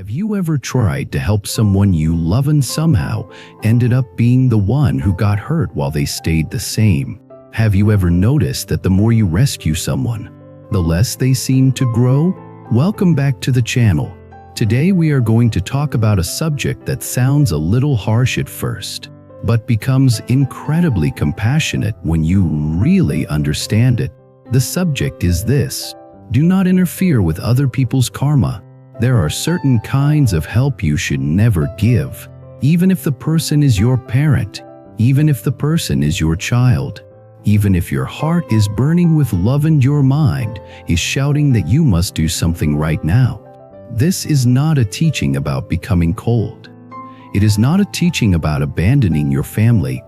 Have you ever tried to help someone you love and somehow ended up being the one who got hurt while they stayed the same? Have you ever noticed that the more you rescue someone, the less they seem to grow? Welcome back to the channel. Today we are going to talk about a subject that sounds a little harsh at first, but becomes incredibly compassionate when you really understand it. The subject is this: do not interfere with other people's karma. There are certain kinds of help you should never give, even if the person is your parent, even if the person is your child, even if your heart is burning with love and your mind is shouting that you must do something right now. This is not a teaching about becoming cold. It is not a teaching about abandoning your family.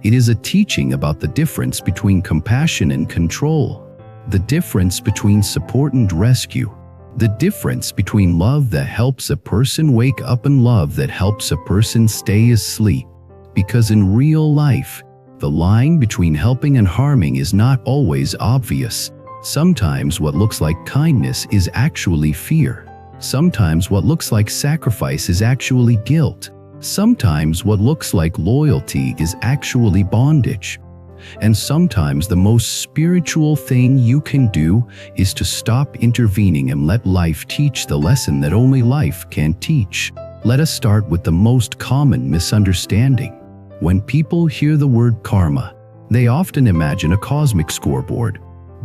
It is a teaching about the difference between compassion and control, the difference between support and rescue, the difference between love that helps a person wake up and love that helps a person stay asleep. Because in real life, the line between helping and harming is not always obvious. Sometimes what looks like kindness is actually fear. Sometimes what looks like sacrifice is actually guilt. Sometimes what looks like loyalty is actually bondage. And sometimes the most spiritual thing you can do is to stop intervening and let life teach the lesson that only life can teach. Let us start with the most common misunderstanding. When people hear the word karma, they often imagine a cosmic scoreboard.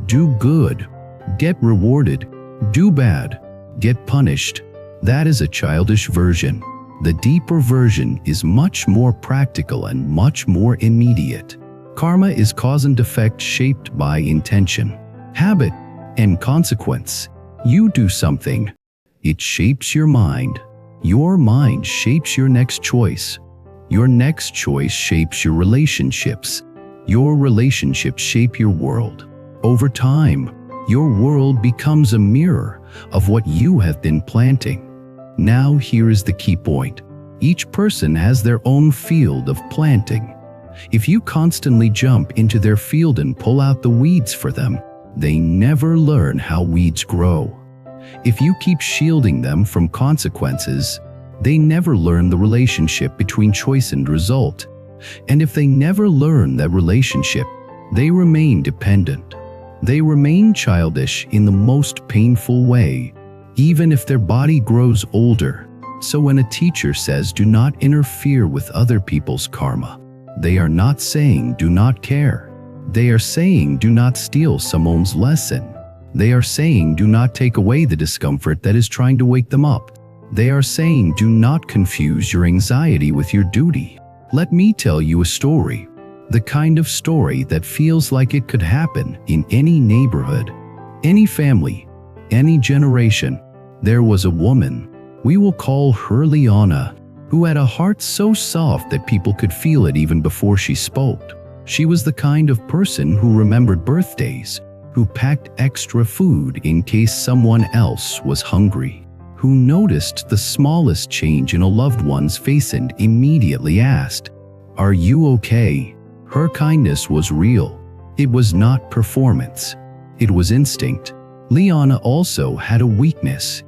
Do good, get rewarded. Do bad, get punished. That is a childish version. The deeper version is much more practical and much more immediate. Karma is cause and effect shaped by intention, habit, and consequence. You do something, it shapes your mind. Your mind shapes your next choice. Your next choice shapes your relationships. Your relationships shape your world. Over time, your world becomes a mirror of what you have been planting. Now here is the key point. Each person has their own field of planting. If you constantly jump into their field and pull out the weeds for them, they never learn how weeds grow. If you keep shielding them from consequences, they never learn the relationship between choice and result. And if they never learn that relationship, they remain dependent. They remain childish in the most painful way, even if their body grows older. So when a teacher says do not interfere with other people's karma, they are not saying do not care. They are saying do not steal someone's lesson. They are saying do not take away the discomfort that is trying to wake them up. They are saying do not confuse your anxiety with your duty. Let me tell you a story. The kind of story that feels like it could happen in any neighborhood, any family, any generation. There was a woman, we will call her Liana, who had a heart so soft that people could feel it even before she spoke. She was the kind of person who remembered birthdays, who packed extra food in case someone else was hungry, who noticed the smallest change in a loved one's face and immediately asked, "Are you okay?" Her kindness was real. It was not performance. It was instinct. Liana also had a weakness.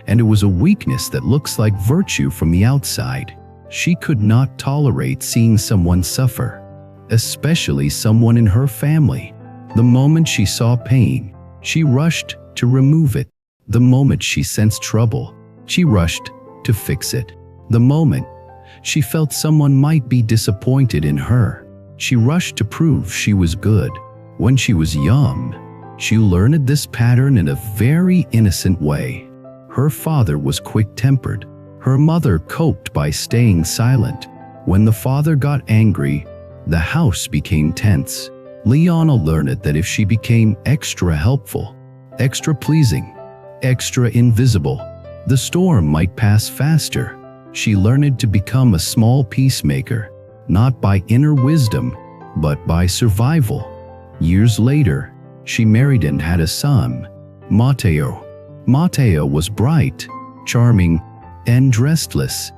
And it was a weakness that looks like virtue from the outside. She could not tolerate seeing someone suffer, especially someone in her family. The moment she saw pain, she rushed to remove it. The moment she sensed trouble, she rushed to fix it. The moment she felt someone might be disappointed in her, she rushed to prove she was good. When she was young, she learned this pattern in a very innocent way. Her father was quick-tempered. Her mother coped by staying silent. When the father got angry, the house became tense. Liana learned that if she became extra helpful, extra pleasing, extra invisible, the storm might pass faster. She learned to become a small peacemaker, not by inner wisdom, but by survival. Years later, she married and had a son, Matteo. Matteo was bright, charming, and restless.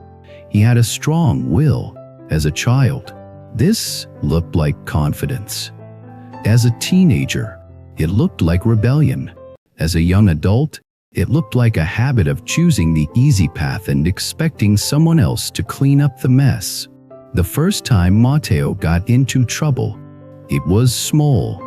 He had a strong will. As a child, this looked like confidence. As a teenager, it looked like rebellion. As a young adult, It looked like a habit of choosing the easy path and expecting someone else to clean up the mess. The first time Matteo got into trouble, it was small.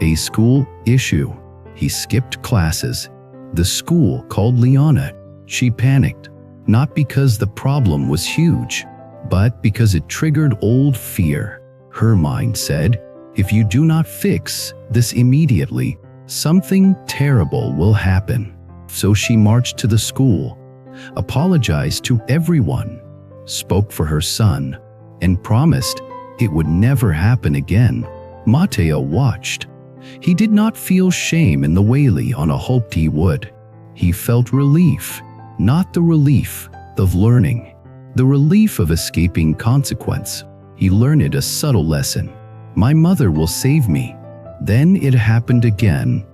A school issue. He skipped classes. The school called Liana. She panicked, not because the problem was huge, but because it triggered old fear. Her mind said, if you do not fix this immediately, something terrible will happen. So she marched to the school, apologized to everyone, spoke for her son, and promised it would never happen again. Matteo watched. He did not feel shame in the way Liana hoped he would. He felt relief, not the relief of learning, the relief of escaping consequence. He learned a subtle lesson. My mother will save me. Then it happened again,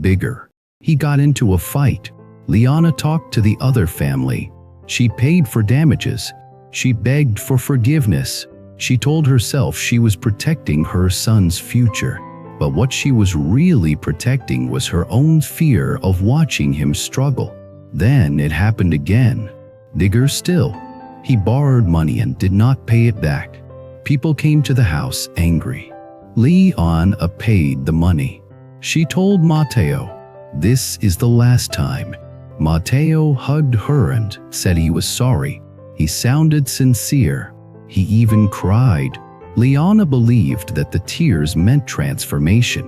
bigger. He got into a fight. Liana talked to the other family. She paid for damages. She begged for forgiveness. She told herself she was protecting her son's future. But what she was really protecting was her own fear of watching him struggle. Then it happened again. Bigger still. He borrowed money and did not pay it back. People came to the house angry. Liana paid the money. She told Matteo, "This is the last time." Matteo hugged her and said he was sorry. He sounded sincere. He even cried. Liana believed that the tears meant transformation.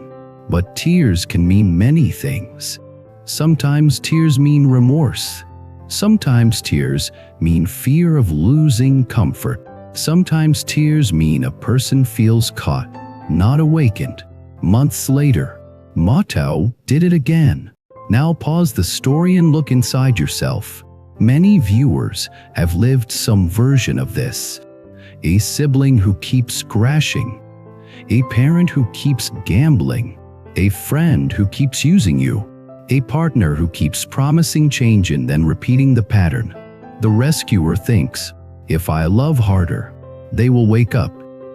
But tears can mean many things. Sometimes tears mean remorse. Sometimes tears mean fear of losing comfort. Sometimes tears mean a person feels caught, not awakened. Months later, Matteo did it again. Now pause the story and look inside yourself. Many viewers have lived some version of this. A sibling who keeps crashing. A parent who keeps gambling. A friend who keeps using you. A partner who keeps promising change and then repeating the pattern. The rescuer thinks, if I love harder, they will wake up.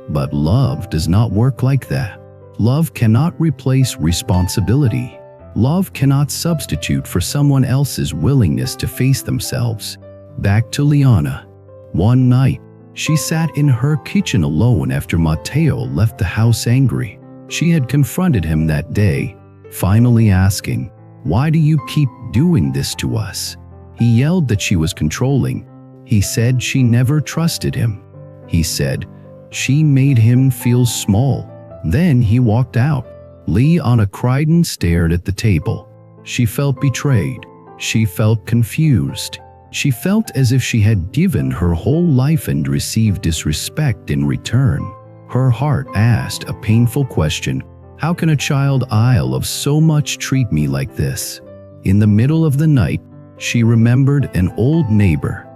But love does not work like that. Love cannot replace responsibility. Love cannot substitute for someone else's willingness to face themselves. Back to Liana. One night, she sat in her kitchen alone after Matteo left the house angry. She had confronted him that day, finally asking, "Why do you keep doing this to us?" He yelled that she was controlling. He said she never trusted him. He said she made him feel small. Then he walked out. Liana cried and stared at the table. She felt betrayed. She felt confused. She felt as if she had given her whole life and received disrespect in return. Her heart asked a painful question. How can a child I love so much treat me like this? In the middle of the night, she remembered an old neighbor,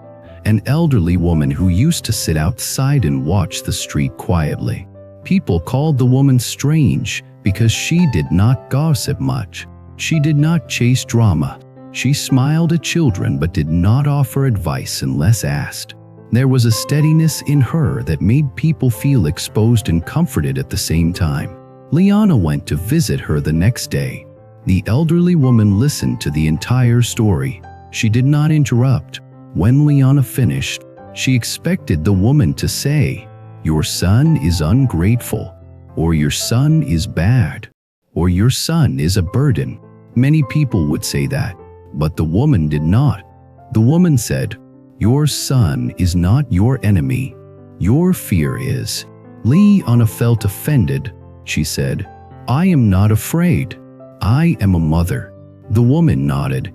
an elderly woman who used to sit outside and watch the street quietly. People called the woman strange because she did not gossip much. She did not chase drama. She smiled at children but did not offer advice unless asked. There was a steadiness in her that made people feel exposed and comforted at the same time. Liana went to visit her the next day. The elderly woman listened to the entire story. She did not interrupt. When Liana finished, she expected the woman to say, "Your son is ungrateful," or "Your son is bad," or "Your son is a burden." Many people would say that, but the woman did not. The woman said, "Your son is not your enemy. Your fear is." Liana felt offended. She said, "I am not afraid. I am a mother." The woman nodded.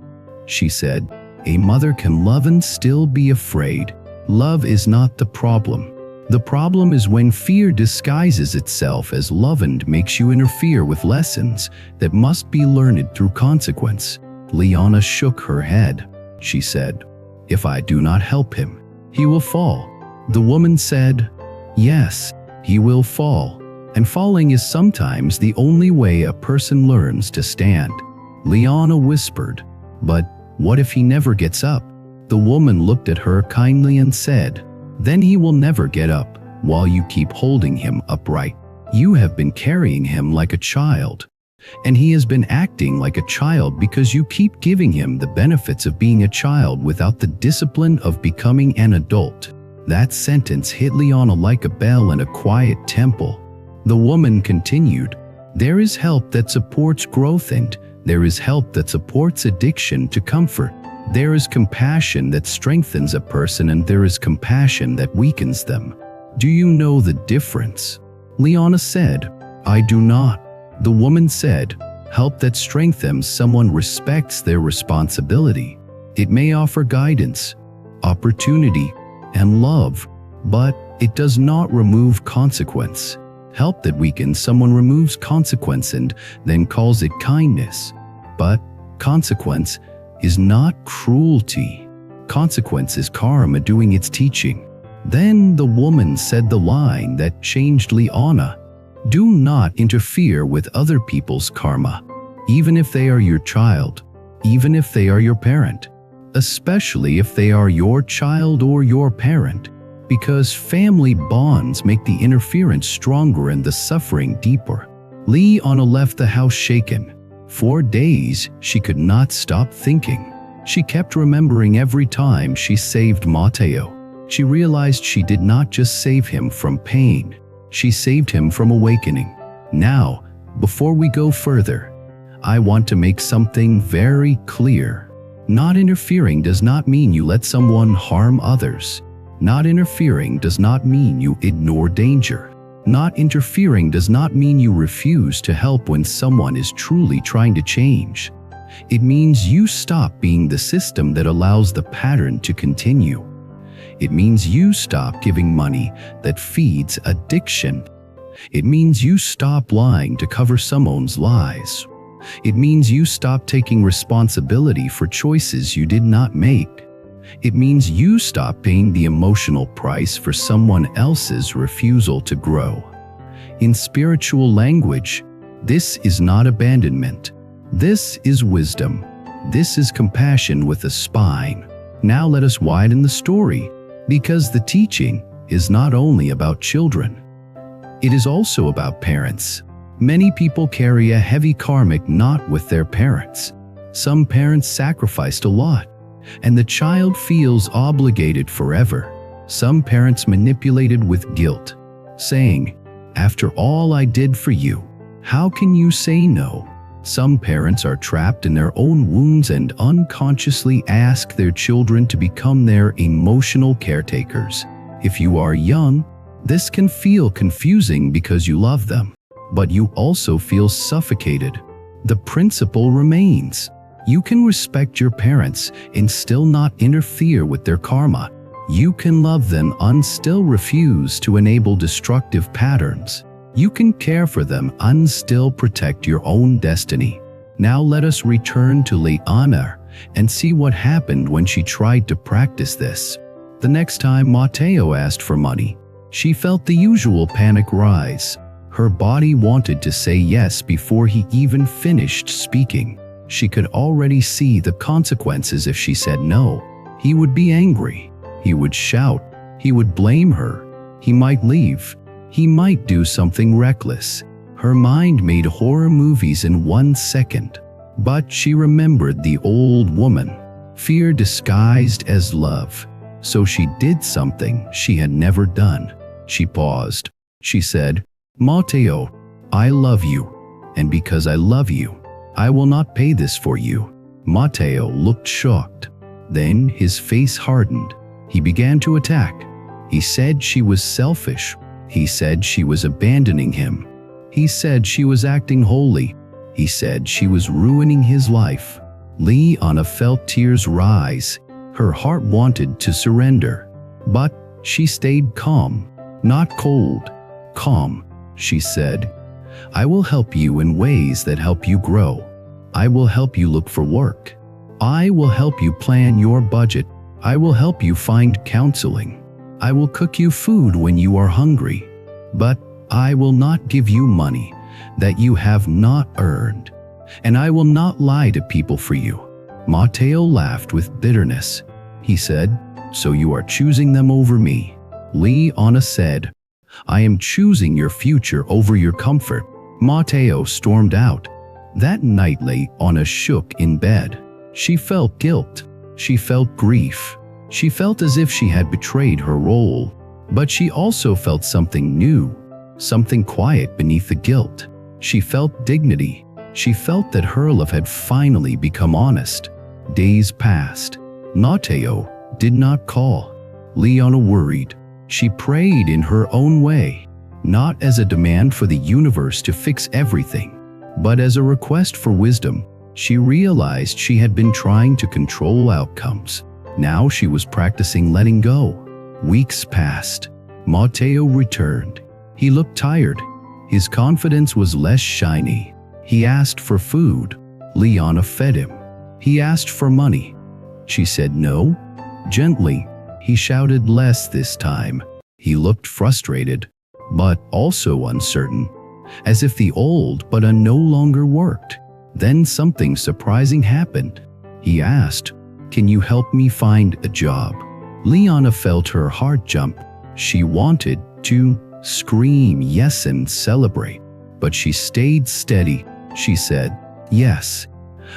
She said, "A mother can love and still be afraid. Love is not the problem. The problem is when fear disguises itself as love and makes you interfere with lessons that must be learned through consequence." Liana shook her head. She said, "If I do not help him, he will fall." The woman said, "Yes, he will fall. And falling is sometimes the only way a person learns to stand." Liana whispered, "But what if he never gets up?" The woman looked at her kindly and said, "Then he will never get up while you keep holding him upright. You have been carrying him like a child. And he has been acting like a child because you keep giving him the benefits of being a child without the discipline of becoming an adult. That sentence hit Liana like a bell in a quiet temple. The woman continued, "There is help that supports growth, and there is help that supports addiction to comfort. There is compassion that strengthens a person, and there is compassion that weakens them. Do you know the difference?" Liana said, "I do not." The woman said, "Help that strengthens someone respects their responsibility. It may offer guidance, opportunity, and love, but it does not remove consequence. Help that weakens someone removes consequence and then calls it kindness. But consequence is not cruelty. Consequence is karma doing its teaching." Then the woman said the line that changed Liana. "Do not interfere with other people's karma, even if they are your child, even if they are your parent, especially if they are your child or your parent, because family bonds make the interference stronger and the suffering deeper." Liana left the house shaken. For days, she could not stop thinking. She kept remembering every time she saved Mateo. She realized she did not just save him from pain, she saved him from awakening. Now, before we go further, I want to make something very clear. Not interfering does not mean you let someone harm others. Not interfering does not mean you ignore danger. Not interfering does not mean you refuse to help when someone is truly trying to change. It means you stop being the system that allows the pattern to continue. It means you stop giving money that feeds addiction. It means you stop lying to cover someone's lies. It means you stop taking responsibility for choices you did not make. It means you stop paying the emotional price for someone else's refusal to grow. In spiritual language, this is not abandonment. This is wisdom. This is compassion with a spine. Now let us widen the story, because the teaching is not only about children. It is also about parents. Many people carry a heavy karmic knot with their parents. Some parents sacrificed a lot, and the child feels obligated forever. Some parents manipulated with guilt, saying, "After all I did for you, how can you say no?" Some parents are trapped in their own wounds and unconsciously ask their children to become their emotional caretakers. If you are young, this can feel confusing because you love them, but you also feel suffocated. The principle remains. You can respect your parents and still not interfere with their karma. You can love them and still refuse to enable destructive patterns. You can care for them and still protect your own destiny. Now let us return to Liana and see what happened when she tried to practice this. The next time Mateo asked for money, she felt the usual panic rise. Her body wanted to say yes before he even finished speaking. She could already see the consequences if she said no. He would be angry. He would shout. He would blame her. He might leave. He might do something reckless. Her mind made horror movies in 1 second. But she remembered the old woman, fear disguised as love. So she did something she had never done. She paused. She said, "Mateo, I love you, and because I love you, I will not pay this for you." Mateo looked shocked. Then his face hardened. He began to attack. He said she was selfish. He said she was abandoning him. He said she was acting holy. He said she was ruining his life. Liana felt tears rise. Her heart wanted to surrender, but she stayed calm, not cold. Calm, she said. "I will help you in ways that help you grow. I will help you look for work. I will help you plan your budget. I will help you find counseling. I will cook you food when you are hungry. But I will not give you money that you have not earned. And I will not lie to people for you." Mateo laughed with bitterness. He said, "So you are choosing them over me?" Liana said, "I am choosing your future over your comfort." Mateo stormed out. That night lay Anna shook in bed. She felt guilt. She felt grief. She felt as if she had betrayed her role. But she also felt something new, something quiet beneath the guilt. She felt dignity. She felt that her love had finally become honest. Days passed. Matteo did not call. Liana worried. She prayed in her own way, not as a demand for the universe to fix everything, but as a request for wisdom. She realized she had been trying to control outcomes. Now she was practicing letting go. Weeks passed. Matteo returned. He looked tired. His confidence was less shiny. He asked for food. Liana fed him. He asked for money. She said no. Gently, he shouted less this time. He looked frustrated, but also uncertain, as if the old but no longer worked. Then something surprising happened. He asked, "Can you help me find a job?" Liana felt her heart jump. She wanted to scream yes and celebrate, but she stayed steady. She said, "Yes,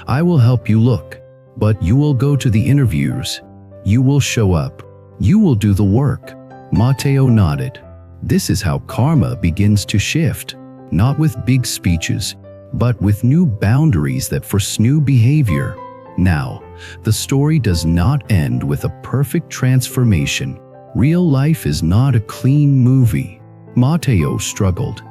I will help you look, but you will go to the interviews. You will show up. You will do the work." Matteo nodded. This is how karma begins to shift, not with big speeches, but with new boundaries that force new behavior. Now, the story does not end with a perfect transformation. Real life is not a clean movie. Matteo struggled.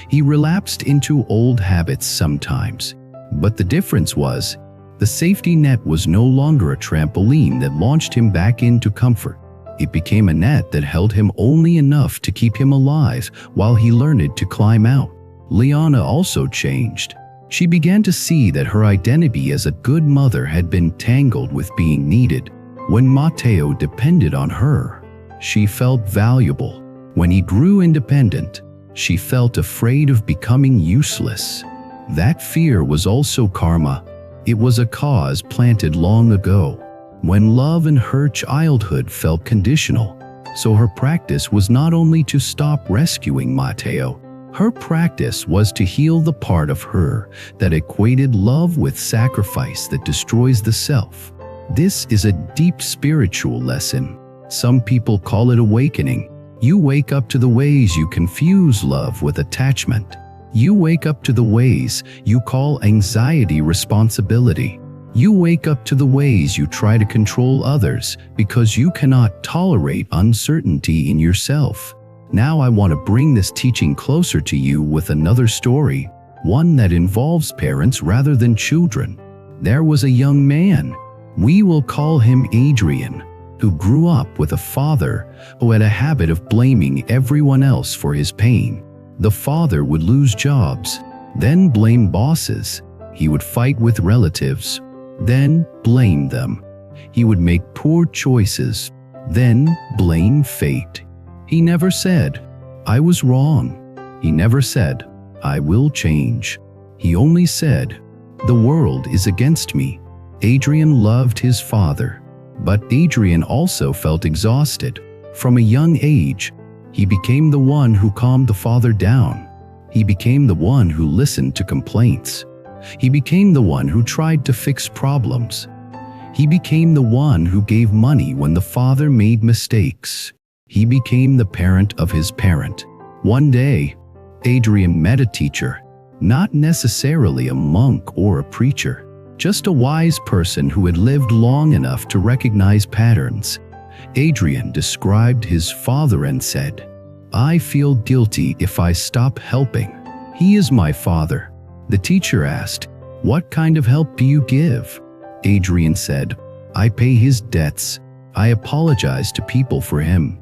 He relapsed into old habits sometimes. But the difference was, the safety net was no longer a trampoline that launched him back into comfort. It became a net that held him only enough to keep him alive while he learned to climb out. Liana also changed. She began to see that her identity as a good mother had been tangled with being needed. When Matteo depended on her, she felt valuable. When he grew independent, she felt afraid of becoming useless. That fear was also karma. It was a cause planted long ago, when love in her childhood felt conditional. So her practice was not only to stop rescuing Matteo, her practice was to heal the part of her that equated love with sacrifice that destroys the self. This is a deep spiritual lesson. Some people call it awakening. You wake up to the ways you confuse love with attachment. You wake up to the ways you call anxiety responsibility. You wake up to the ways you try to control others because you cannot tolerate uncertainty in yourself. Now I want to bring this teaching closer to you with another story, one that involves parents rather than children. There was a young man, we will call him Adrian, who grew up with a father who had a habit of blaming everyone else for his pain. The father would lose jobs, then blame bosses. He would fight with relatives, then blame them. He would make poor choices, then blame fate. He never said, "I was wrong." He never said, "I will change." He only said, "The world is against me." Adrian loved his father, but Adrian also felt exhausted. From a young age, he became the one who calmed the father down. He became the one who listened to complaints. He became the one who tried to fix problems. He became the one who gave money when the father made mistakes. He became the parent of his parent. One day, Adrian met a teacher, not necessarily a monk or a preacher, just a wise person who had lived long enough to recognize patterns. Adrian described his father and said, "I feel guilty if I stop helping. He is my father." The teacher asked, "What kind of help do you give?" Adrian said, "I pay his debts. I apologize to people for him.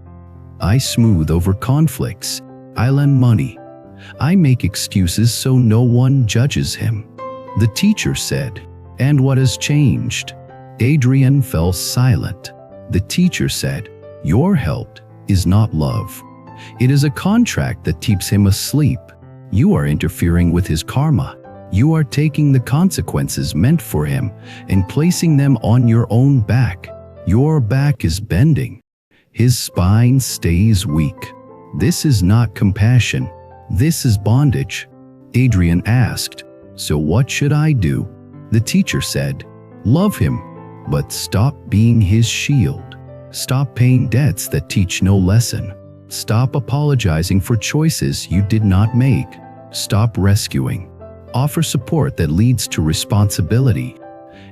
I smooth over conflicts. I lend money. I make excuses so no one judges him." The teacher said, "And what has changed?" Adrian fell silent. The teacher said, "Your help is not love. It is a contract that keeps him asleep. You are interfering with his karma. You are taking the consequences meant for him and placing them on your own back. Your back is bending. His spine stays weak. This is not compassion. This is bondage." Adrian asked, So what should I do? The teacher said, love him, but stop being his shield. Stop paying debts that teach no lesson. Stop apologizing for choices you did not make. Stop rescuing. Offer support that leads to responsibility,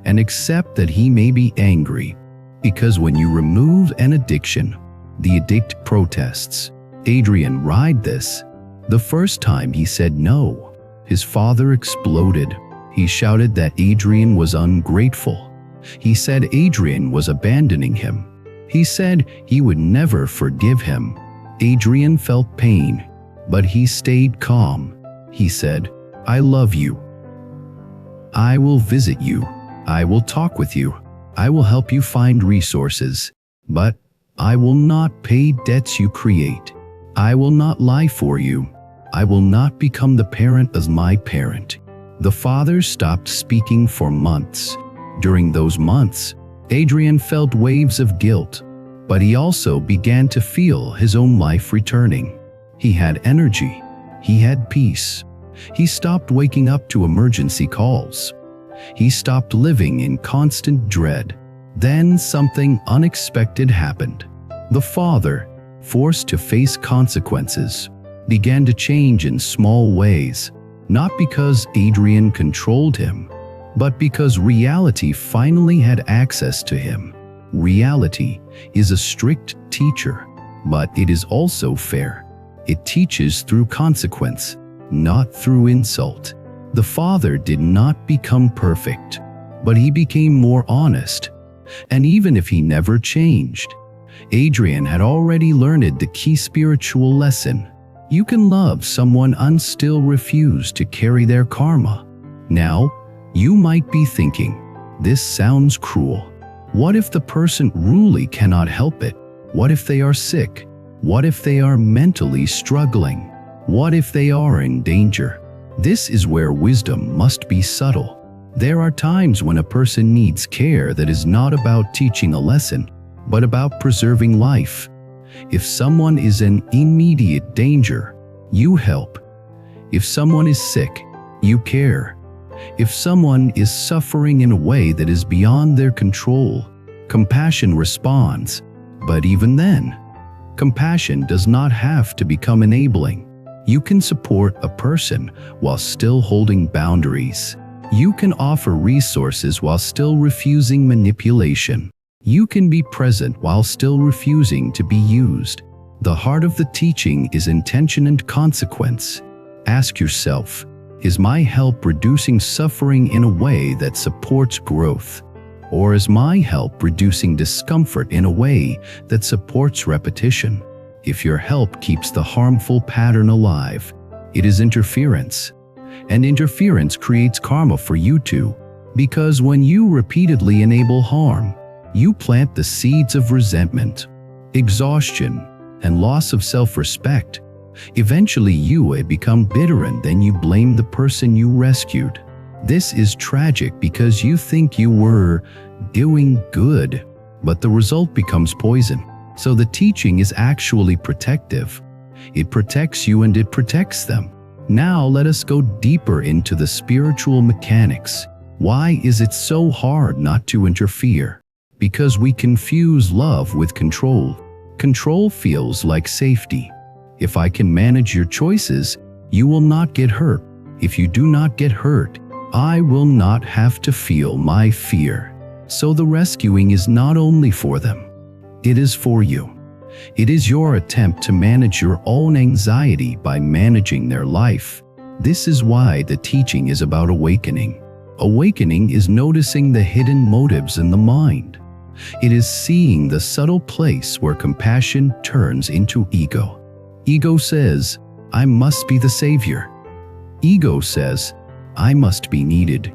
and accept that he may be angry. Because when you remove an addiction, the addict protests. Adrian read this. The first time he said no, his father exploded. He shouted that Adrian was ungrateful. He said Adrian was abandoning him. He said he would never forgive him. Adrian felt pain, but he stayed calm. He said, I love you. I will visit you. I will talk with you. I will help you find resources. But I will not pay debts you create. I will not lie for you. I will not become the parent as my parent. The father stopped speaking for months. During those months, Adrian felt waves of guilt, but he also began to feel his own life returning. He had energy. He had peace. He stopped waking up to emergency calls. He stopped living in constant dread. Then something unexpected happened. The father, forced to face consequences, began to change in small ways, not because Adrian controlled him, but because reality finally had access to him. Reality is a strict teacher, but it is also fair. It teaches through consequence, not through insult. The father did not become perfect, but he became more honest. And even if he never changed, Adrian had already learned the key spiritual lesson. You can love someone and still refuse to carry their karma. Now, you might be thinking, this sounds cruel. What if the person really cannot help it? What if they are sick? What if they are mentally struggling? What if they are in danger? This is where wisdom must be subtle. There are times when a person needs care that is not about teaching a lesson, but about preserving life. If someone is in immediate danger, you help. If someone is sick, you care. If someone is suffering in a way that is beyond their control, compassion responds. But even then, compassion does not have to become enabling. You can support a person while still holding boundaries. You can offer resources while still refusing manipulation. You can be present while still refusing to be used. The heart of the teaching is intention and consequence. Ask yourself, is my help reducing suffering in a way that supports growth? Or is my help reducing discomfort in a way that supports repetition? If your help keeps the harmful pattern alive, it is interference. And interference creates karma for you too, because when you repeatedly enable harm, you plant the seeds of resentment, exhaustion, and loss of self-respect. Eventually you become bitter and then you blame the person you rescued. This is tragic because you think you were doing good, but the result becomes poison. So the teaching is actually protective. It protects you and it protects them. Now let us go deeper into the spiritual mechanics. Why is it so hard not to interfere? Because we confuse love with control. Control feels like safety. If I can manage your choices, you will not get hurt. If you do not get hurt, I will not have to feel my fear. So the rescuing is not only for them, it is for you. It is your attempt to manage your own anxiety by managing their life. This is why the teaching is about awakening. Awakening is noticing the hidden motives in the mind. It is seeing the subtle place where compassion turns into ego. Ego says, I must be the savior. Ego says, I must be needed.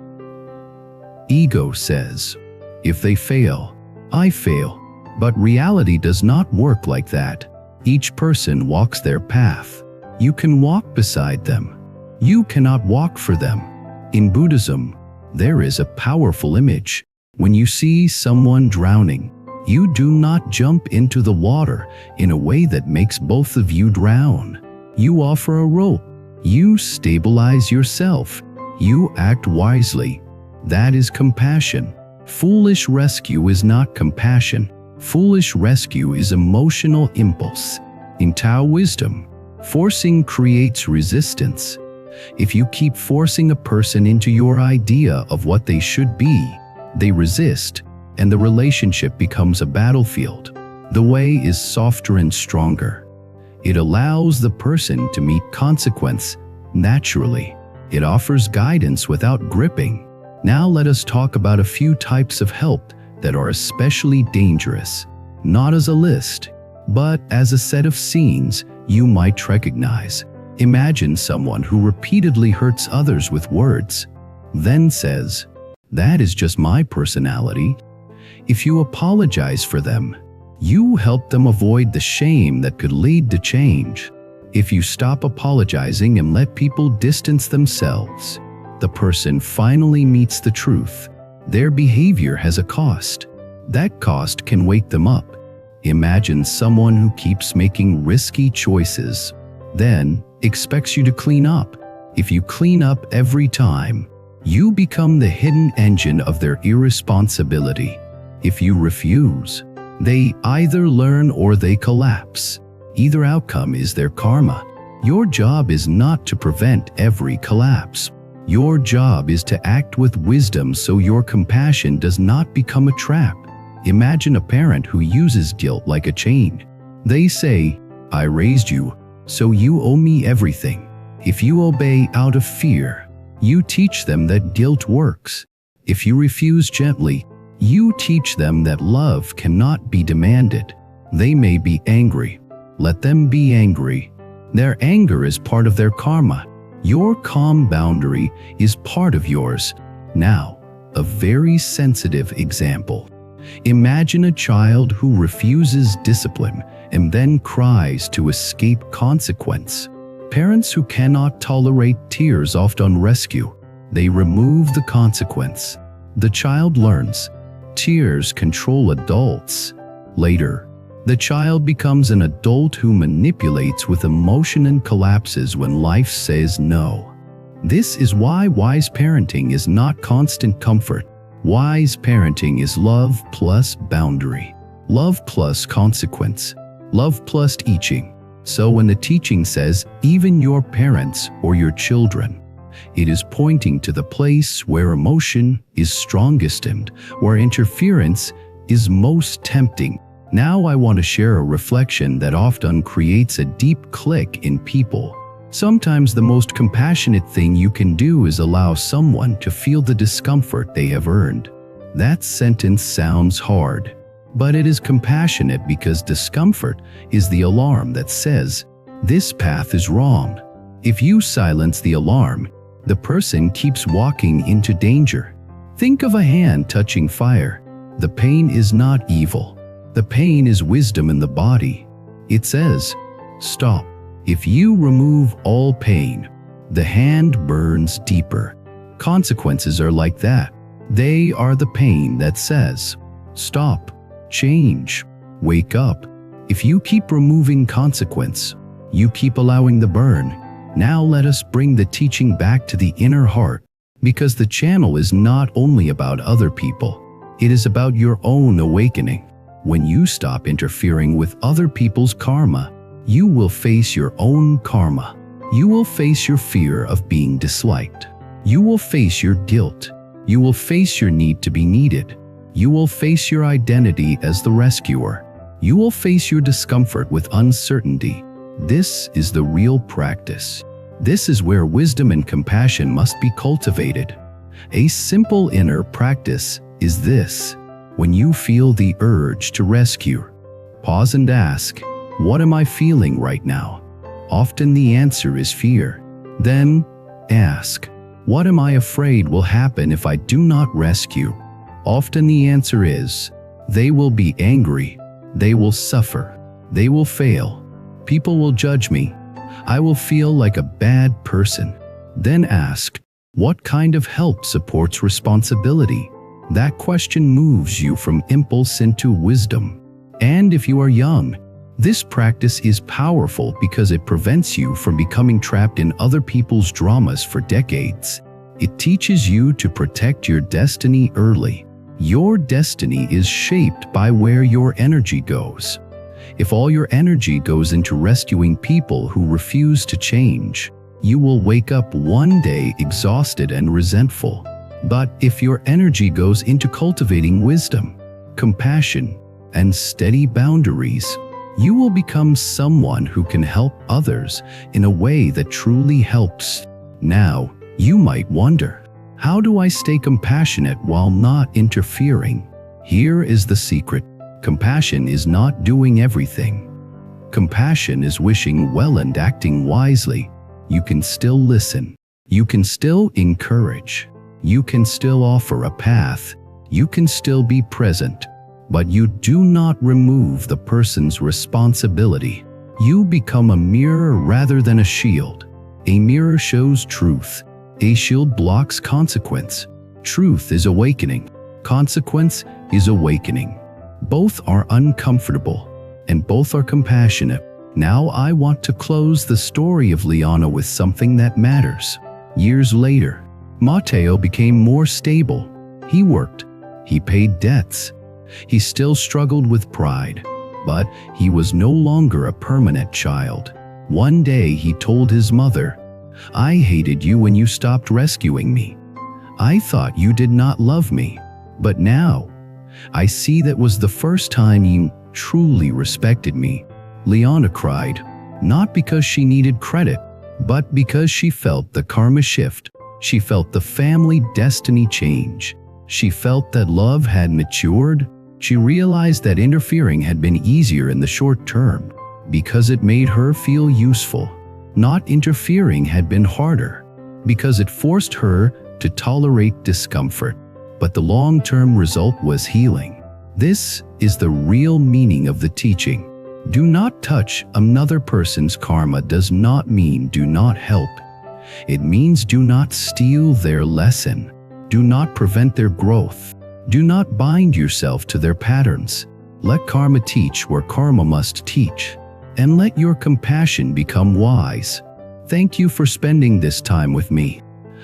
Ego says, if they fail, I fail. But reality does not work like that. Each person walks their path. You can walk beside them. You cannot walk for them. In Buddhism, there is a powerful image. When you see someone drowning, you do not jump into the water in a way that makes both of you drown. You offer a rope. You stabilize yourself. You act wisely. That is compassion. Foolish rescue is not compassion. Foolish rescue is emotional impulse. In Tao wisdom, forcing creates resistance. If you keep forcing a person into your idea of what they should be, they resist, and the relationship becomes a battlefield. The way is softer and stronger. It allows the person to meet consequence naturally. It offers guidance without gripping. Now let us talk about a few types of help that are especially dangerous, not as a list, but as a set of scenes you might recognize. Imagine someone who repeatedly hurts others with words, then says, "That is just my personality." If you apologize for them, you help them avoid the shame that could lead to change. If you stop apologizing and let people distance themselves, the person finally meets the truth. Their behavior has a cost. That cost can wake them up. Imagine someone who keeps making risky choices, then expects you to clean up. If you clean up every time, you become the hidden engine of their irresponsibility. If you refuse, they either learn or they collapse. Either outcome is their karma. Your job is not to prevent every collapse. Your job is to act with wisdom so your compassion does not become a trap. Imagine a parent who uses guilt like a chain. They say, "I raised you, so you owe me everything." If you obey out of fear, you teach them that guilt works. If you refuse gently, you teach them that love cannot be demanded. They may be angry. Let them be angry. Their anger is part of their karma. Your calm boundary is part of yours. Now, a very sensitive example. Imagine a child who refuses discipline and then cries to escape consequence. Parents who cannot tolerate tears often rescue. They remove the consequence. The child learns. Tears control adults. Later, the child becomes an adult who manipulates with emotion and collapses when life says no. This is why wise parenting is not constant comfort. Wise parenting is love plus boundary. Love plus consequence. Love plus teaching. So when the teaching says, even your parents or your children, it is pointing to the place where emotion is strongest and where interference is most tempting. Now I want to share a reflection that often creates a deep click in people. Sometimes the most compassionate thing you can do is allow someone to feel the discomfort they have earned. That sentence sounds hard, but it is compassionate because discomfort is the alarm that says, this path is wrong. If you silence the alarm, the person keeps walking into danger. Think of a hand touching fire. The pain is not evil. The pain is wisdom in the body. It says, stop. If you remove all pain, the hand burns deeper. Consequences are like that. They are the pain that says, stop, change, wake up. If you keep removing consequence, you keep allowing the burn. Now let us bring the teaching back to the inner heart, because the channel is not only about other people. It is about your own awakening. When you stop interfering with other people's karma, you will face your own karma. You will face your fear of being disliked. You will face your guilt. You will face your need to be needed. You will face your identity as the rescuer. You will face your discomfort with uncertainty. This is the real practice. This is where wisdom and compassion must be cultivated. A simple inner practice is this. When you feel the urge to rescue, pause and ask, what am I feeling right now? Often the answer is fear. Then ask, what am I afraid will happen if I do not rescue? Often the answer is, they will be angry, they will suffer, they will fail, people will judge me, I will feel like a bad person. Then ask, what kind of help supports responsibility? That question moves you from impulse into wisdom. And if you are young, this practice is powerful because it prevents you from becoming trapped in other people's dramas for decades. It teaches you to protect your destiny early. Your destiny is shaped by where your energy goes. If all your energy goes into rescuing people who refuse to change, you will wake up one day exhausted and resentful. But if your energy goes into cultivating wisdom, compassion, and steady boundaries, you will become someone who can help others in a way that truly helps. Now, you might wonder, how do I stay compassionate while not interfering? Here is the secret. Compassion is not doing everything. Compassion is wishing well and acting wisely. You can still listen. You can still encourage. You can still offer a path. You can still be present. But you do not remove the person's responsibility. You become a mirror rather than a shield. A mirror shows truth. A shield blocks consequence. Truth is awakening. Consequence is awakening. Both are uncomfortable, and both are compassionate. Now I want to close the story of Liana with something that matters. Years later, Matteo became more stable. He worked. He paid debts. He still struggled with pride, but he was no longer a permanent child. One day he told his mother, "I hated you when you stopped rescuing me. I thought you did not love me, but now I see that was the first time you truly respected me." Liana cried, not because she needed credit, but because she felt the karma shift. She felt the family destiny change. She felt that love had matured. She realized that interfering had been easier in the short term because it made her feel useful. Not interfering had been harder because it forced her to tolerate discomfort. But the long-term result was healing. This is the real meaning of the teaching. Do not touch another person's karma does not mean do not help. It means do not steal their lesson. Do not prevent their growth. Do not bind yourself to their patterns. Let karma teach where karma must teach. And let your compassion become wise. Thank you for spending this time with me.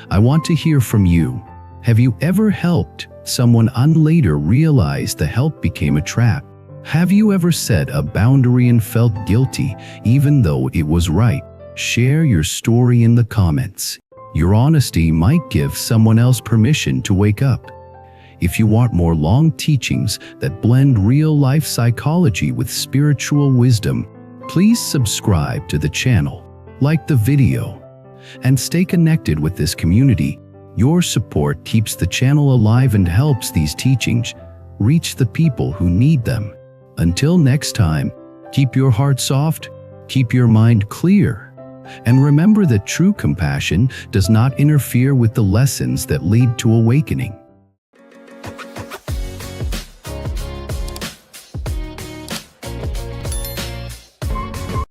I want to hear from you. Have you ever helped someone and later realized the help became a trap? Have you ever set a boundary and felt guilty even though it was right? Share your story in the comments. Your honesty might give someone else permission to wake up. If you want more long teachings that blend real-life psychology with spiritual wisdom, please subscribe to the channel, like the video, and stay connected with this community. Your support keeps the channel alive and helps these teachings reach the people who need them. Until next time, keep your heart soft, keep your mind clear, and remember that true compassion does not interfere with the lessons that lead to awakening.